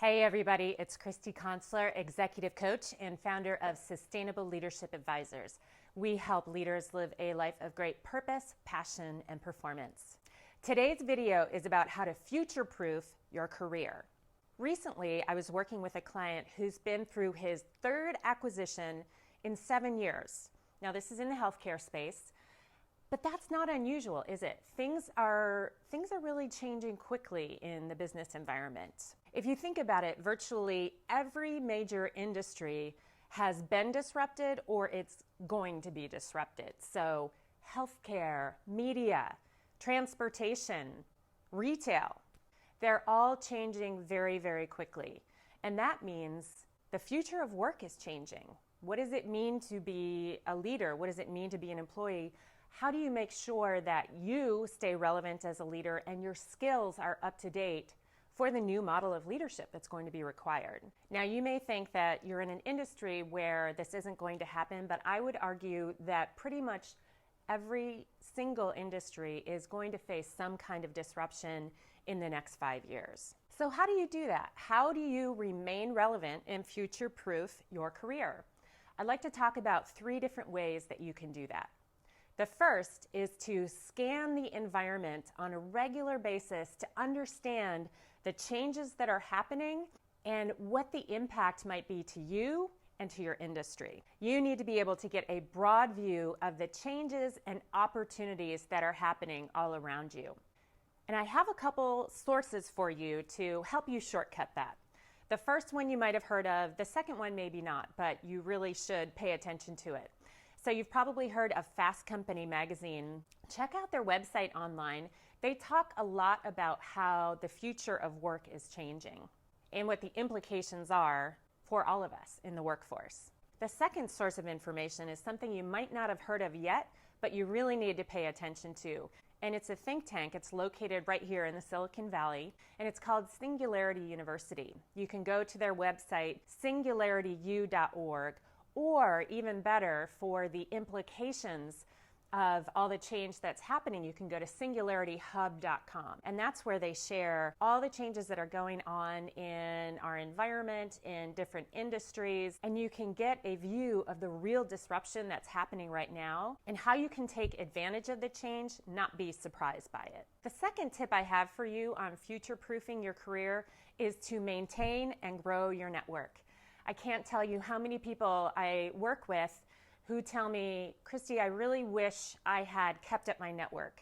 Hey everybody, it's Christy Consular, executive coach and founder of Sustainable Leadership Advisors. We help leaders live a life of great purpose, passion, and performance. Today's video is about how to future-proof your career. Recently, I was working with a client who's been through his third acquisition in 7 years. Now, this is in the healthcare space. But that's not unusual, is it? Things are really changing quickly in the business environment. If you think about it, virtually every major industry has been disrupted or it's going to be disrupted. So healthcare, media, transportation, retail, they're all changing very, very quickly. And that means the future of work is changing. What does it mean to be a leader? What does it mean to be an employee? How do you make sure that you stay relevant as a leader and your skills are up to date for the new model of leadership that's going to be required? Now, you may think that you're in an industry where this isn't going to happen, but I would argue that pretty much every single industry is going to face some kind of disruption in the next 5 years. So how do you do that? How do you remain relevant and future-proof your career? I'd like to talk about 3 different ways that you can do that. The first is to scan the environment on a regular basis to understand the changes that are happening and what the impact might be to you and to your industry. You need to be able to get a broad view of the changes and opportunities that are happening all around you. And I have a couple sources for you to help you shortcut that. The first one you might have heard of, the second one maybe not, but you really should pay attention to it. So you've probably heard of Fast Company magazine. Check out their website online. They talk a lot about how the future of work is changing and what the implications are for all of us in the workforce. The second source of information is something you might not have heard of yet, but you really need to pay attention to. And it's a think tank. It's located right here in the Silicon Valley, and it's called Singularity University. You can go to their website, singularityU.org, or even better, for the implications of all the change that's happening, you can go to singularityhub.com. And that's where they share all the changes that are going on in our environment, in different industries, and you can get a view of the real disruption that's happening right now and how you can take advantage of the change, not be surprised by it. The second tip I have for you on future-proofing your career is to maintain and grow your network. I can't tell you how many people I work with who tell me, Christy, I really wish I had kept up my network.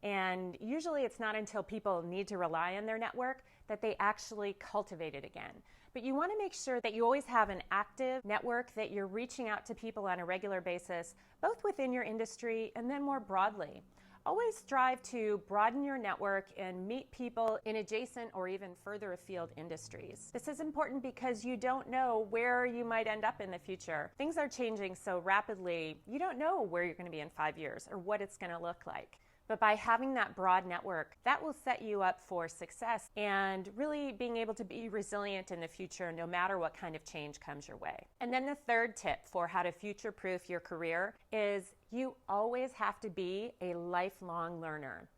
And usually it's not until people need to rely on their network that they actually cultivate it again. But you want to make sure that you always have an active network, that you're reaching out to people on a regular basis, both within your industry and then more broadly. Always strive to broaden your network and meet people in adjacent or even further afield industries. This is important because you don't know where you might end up in the future. Things are changing so rapidly, you don't know where you're going to be in 5 years or what it's going to look like. But by having that broad network, that will set you up for success and really being able to be resilient in the future no matter what kind of change comes your way. And then the third tip for how to future-proof your career is you always have to be a lifelong learner.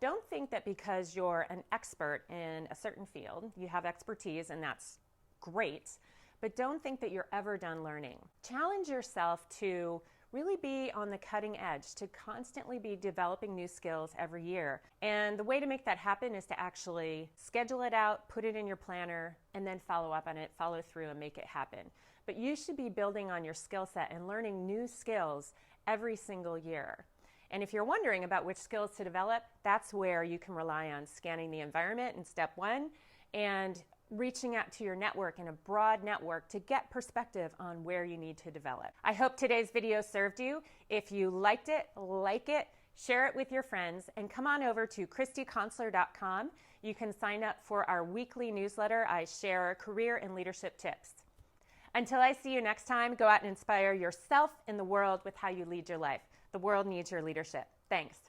Don't think that because you're an expert in a certain field, you have expertise and that's great, but don't think that you're ever done learning. Challenge yourself to really be on the cutting edge, to constantly be developing new skills every year. And the way to make that happen is to actually schedule it out, put it in your planner, and then follow up on it, follow through and make it happen. But you should be building on your skill set and learning new skills every single year. And if you're wondering about which skills to develop, that's where you can rely on scanning the environment in step 1 and reaching out to your network in a broad network to get perspective on where you need to develop. I hope today's video served you. If you liked it, like it, share it with your friends, and come on over to christyconsular.com. You can sign up for our weekly newsletter. I share career and leadership tips. Until I see you next time, go out and inspire yourself and the world with how you lead your life. The world needs your leadership. Thanks.